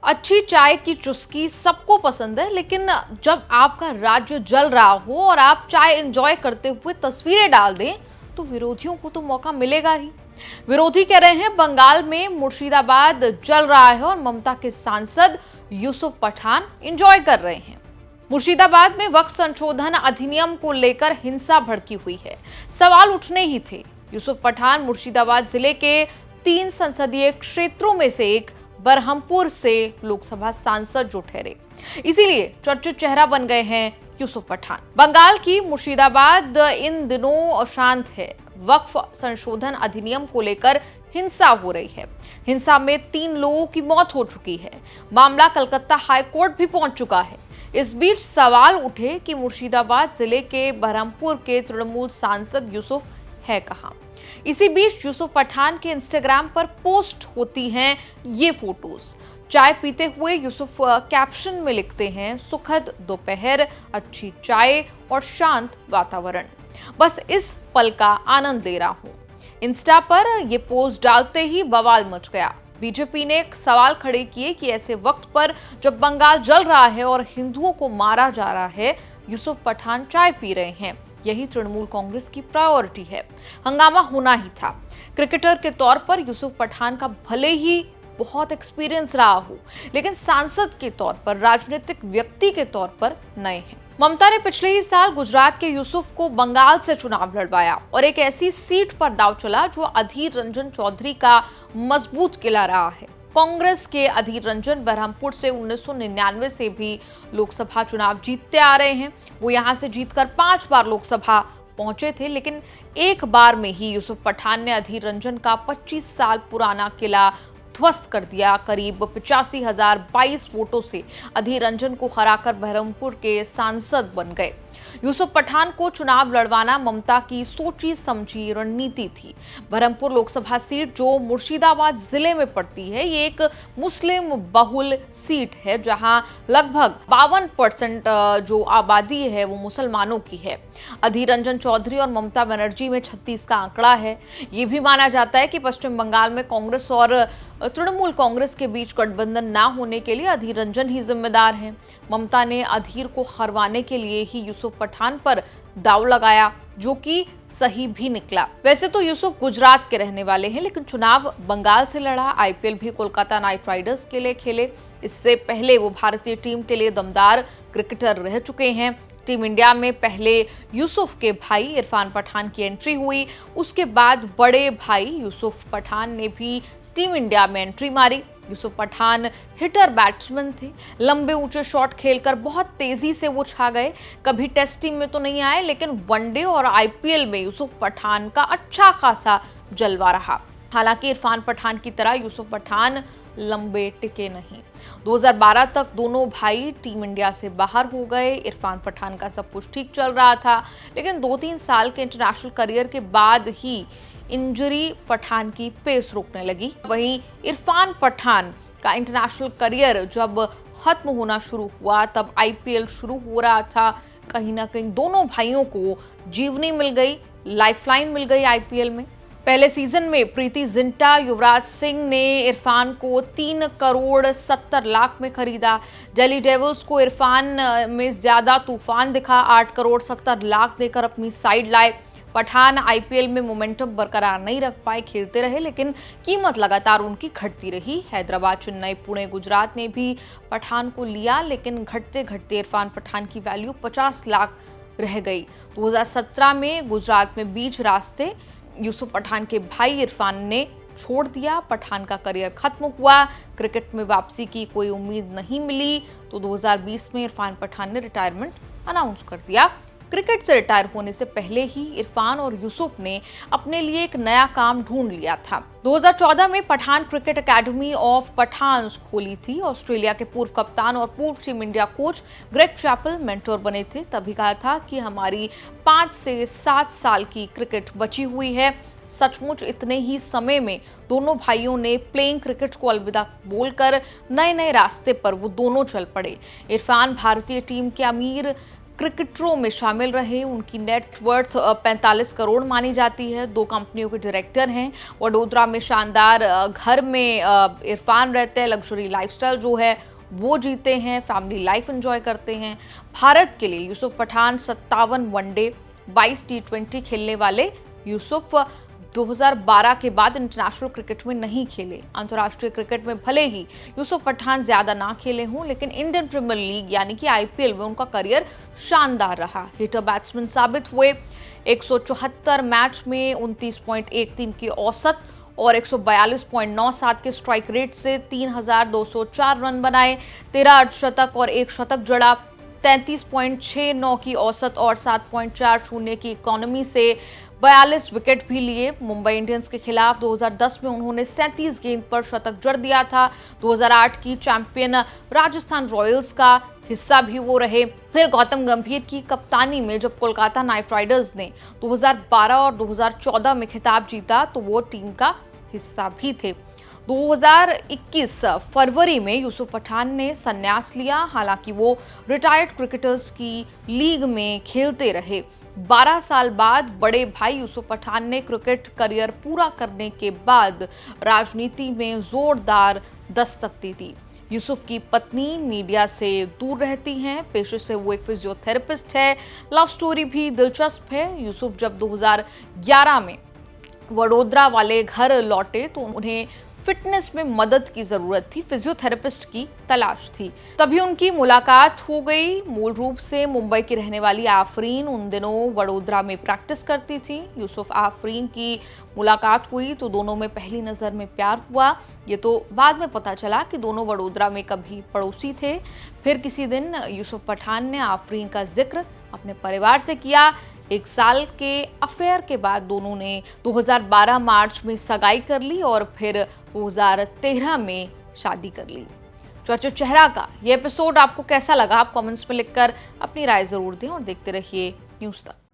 अच्छी चाय की चुस्की सबको पसंद है, लेकिन जब आपका राज्य जल रहा हो और आप चाय एंजॉय करते हुए तस्वीरें डाल दें तो विरोधियों को तो मौका मिलेगा ही। विरोधी कह रहे हैं बंगाल में मुर्शिदाबाद जल रहा है और ममता के सांसद यूसुफ पठान एंजॉय कर रहे हैं। मुर्शिदाबाद में वक्फ संशोधन अधिनियम को लेकर हिंसा भड़की हुई है। सवाल उठने ही थे। यूसुफ पठान मुर्शिदाबाद जिले के 3 संसदीय क्षेत्रों में से एक बरहमपुर से लोकसभा सांसद जो ठहरे, इसीलिए चर्चित चेहरा बन गए हैं यूसुफ पठान। बंगाल की मुर्शिदाबाद इन दिनों अशांत है। वक्फ संशोधन अधिनियम को लेकर हिंसा हो रही है। हिंसा में 3 लोगों की मौत हो चुकी है। मामला कलकत्ता हाई कोर्ट भी पहुंच चुका है। इस बीच सवाल उठे कि मुर्शिदाबाद जिले के बरहमपुर के तृणमूल सांसद यूसुफ है कहां। इसी बीच यूसुफ पठान के इंस्टाग्राम पर पोस्ट होती हैं ये फोटोज। चाय पीते हुए यूसुफ कैप्शन में लिखते हैं, सुखद दोपहर, अच्छी चाय और शांत वातावरण, बस इस पल का आनंद ले रहा हूं। इंस्टा पर यह पोस्ट डालते ही बवाल मच गया। बीजेपी ने सवाल खड़े किए कि ऐसे वक्त पर जब बंगाल जल रहा है और हिंदुओं को मारा जा रहा है, यूसुफ पठान चाय पी रहे हैं। यही तृणमूल कांग्रेस की प्रायोरिटी है। हंगामा होना ही था। क्रिकेटर के तौर पर यूसुफ पठान का भले ही बहुत एक्सपीरियंस रहा हो, लेकिन सांसद के तौर पर, राजनीतिक व्यक्ति के तौर पर नए हैं। ममता ने पिछले ही साल गुजरात के यूसुफ को बंगाल से चुनाव लड़वाया और एक ऐसी सीट पर दांव चला जो अधीर रंजन चौधरी का मजबूत किला रहा है। कांग्रेस के अधीर रंजन बरहमपुर से 1999 से भी लोकसभा चुनाव जीतते आ रहे हैं। वो यहां से जीतकर 5 बार लोकसभा पहुंचे थे, लेकिन एक बार में ही यूसुफ पठान ने अधीर रंजन का 25 साल पुराना किला ध्वस्त कर दिया। करीब 85,022 वोटों से अधीर रंजन को हराकर बरहमपुर के सांसद बन गए। यूसुफ पठान को चुनाव लड़वाना ममता की सोची समझी रणनीति थी। बरहमपुर लोकसभा सीट जो मुर्शिदाबाद जिले में पड़ती है, ये एक मुस्लिम बहुल सीट है जहां लगभग 52% जो आबादी है वो मुसलमानों की है। अधीर रंजन चौधरी और ममता बनर्जी में 36 का आंकड़ा है। ये भी माना जाता है कि पश्चिम बंगाल में कांग्रेस और तृणमूल कांग्रेस के बीच गठबंधन ना होने के लिए अधीर रंजन ही जिम्मेदार हैं। ममता ने अधीर को हरवाने के लिए ही यूसुफ पठान पर दाव लगाया, जो कि सही भी निकला। वैसे तो यूसुफ गुजरात के रहने वाले हैं, लेकिन चुनाव बंगाल से लड़ा। आईपीएल भी कोलकाता नाइट राइडर्स के लिए खेले। इससे पहले वो भारतीय टीम के लिए दमदार क्रिकेटर रह चुके हैं। टीम इंडिया में पहले यूसुफ के भाई इरफान पठान की एंट्री हुई, उसके बाद बड़े भाई यूसुफ पठान ने भी टीम इंडिया में एंट्री मारी। यूसुफ पठान हिटर बैट्समैन थे। लंबे ऊंचे शॉट खेलकर बहुत तेजी से वो छा गए। कभी टेस्ट टीम में तो नहीं आए, लेकिन वनडे और आईपीएल में यूसुफ पठान का अच्छा खासा जलवा रहा। हालांकि इरफान पठान की तरह यूसुफ पठान लंबे टिके नहीं। 2012 तक दोनों भाई टीम इंडिया से बाहर हो गए। इरफान पठान का सब कुछ ठीक चल रहा था, लेकिन 2-3 साल के इंटरनेशनल करियर के बाद ही इंजरी पठान की पेस रोकने लगी। वहीं इरफान पठान का इंटरनेशनल करियर जब खत्म होना शुरू हुआ, तब आईपीएल शुरू हो रहा था। कहीं ना कहीं दोनों भाइयों को जीवनी मिल गई, लाइफलाइन मिल गई आईपीएल में। पहले सीजन में प्रीति जिंटा, युवराज सिंह ने इरफान को 3 करोड़ 70 लाख में खरीदा। दिल्ली डेविल्स को इरफान में ज्यादा तूफान दिखा, 8 करोड़ 70 लाख देकर अपनी साइड लाए। पठान आईपीएल में मोमेंटम बरकरार नहीं रख पाए, खेलते रहे, लेकिन कीमत लगातार उनकी घटती रही। हैदराबाद, चेन्नई, पुणे, गुजरात ने भी पठान को लिया, लेकिन घटते घटते इरफान पठान की वैल्यू 50 लाख रह गई। 2017 में गुजरात में बीच रास्ते यूसुफ पठान के भाई इरफान ने छोड़ दिया। पठान का करियर खत्म हुआ। क्रिकेट में वापसी की कोई उम्मीद नहीं मिली, तो 2020 में इरफान पठान ने रिटायरमेंट अनाउंस कर दिया। क्रिकेट से रिटायर होने से पहले ही इरफान और यूसुफ ने अपने लिए एक नया काम ढूंढ लिया था। 2014 में Pathan cricket academy of Pathans खोली थी। ऑस्ट्रेलिया के पूर्व कप्तान और पूर्व team India coach Greg Chappell mentor बने थे। तभी कहा था कि हमारी 5 से 7 साल की क्रिकेट बची हुई है। सचमुच इतने ही समय में दोनों भाइयों ने प्लेइंग क्रिकेट को अलविदा बोलकर नए नए रास्ते पर वो दोनों चल पड़े। इरफान भारतीय टीम के अमीर क्रिकेटरों में शामिल रहे। उनकी नेटवर्थ 45 करोड़ मानी जाती है। 2 कंपनियों के डायरेक्टर हैं। वडोदरा में शानदार घर में इरफान रहते हैं। लग्जरी लाइफस्टाइल जो है वो जीते हैं, फैमिली लाइफ एंजॉय करते हैं। भारत के लिए यूसुफ पठान 57 वनडे 22 टी20 खेलने वाले यूसुफ 2012 के बाद इंटरनेशनल क्रिकेट में नहीं खेले। अंतर्राष्ट्रीय क्रिकेट में भले ही यूसुफ पठान ज्यादा ना खेले हों, लेकिन इंडियन प्रीमियर लीग यानी कि आईपीएल में उनका करियर शानदार रहा। हिटर बैट्समैन साबित हुए। 174 मैच में 29.13 की औसत और 142.97 के स्ट्राइक रेट से 3204 रन बनाए। 13 अर्धशतक और 1 शतक जड़ा। 33.69 की औसत और 7.40 की इकोनॉमी से 42 विकेट भी लिए। मुंबई इंडियंस के खिलाफ 2010 में उन्होंने 37 गेंद पर शतक जड़ दिया था। 2008 की चैंपियन राजस्थान रॉयल्स का हिस्सा भी वो रहे। फिर गौतम गंभीर की कप्तानी में जब कोलकाता नाइट राइडर्स ने 2012 और 2014 में खिताब जीता तो वो टीम का हिस्सा भी थे। 2021 फरवरी में यूसुफ पठान ने संन्यास लिया। हालांकि वो रिटायर्ड क्रिकेटर्स की लीग में खेलते रहे। 12 साल बाद बड़े भाई यूसुफ पठान ने क्रिकेट करियर पूरा करने के बाद राजनीति में जोरदार दस्तक दी थी। यूसुफ की पत्नी मीडिया से दूर रहती हैं। पेशे से वो एक फिजियोथेरेपिस्ट है। लव स्टोरी भी दिलचस्प है। यूसुफ जब 2011 में वडोदरा वाले घर लौटे तो उन्हें फिटनेस में मदद की जरूरत थी, फिजियोथेरेपिस्ट की तलाश थी। तभी उनकी मुलाकात हो गई। मूल रूप से मुंबई की रहने वाली आफरीन उन दिनों वडोदरा में प्रैक्टिस करती थी। यूसुफ आफरीन की मुलाकात हुई तो दोनों में पहली नज़र में प्यार हुआ। ये तो बाद में पता चला कि दोनों वडोदरा में कभी पड़ोसी थे। फिर किसी दिन यूसुफ पठान ने आफरीन का जिक्र अपने परिवार से किया। 1 साल के अफेयर के बाद दोनों ने 2012 मार्च में सगाई कर ली और फिर 2013 में शादी कर ली। चर्चित चेहरा का ये एपिसोड आपको कैसा लगा? आप कमेंट्स में लिखकर अपनी राय जरूर दें और देखते रहिए न्यूज़ तक।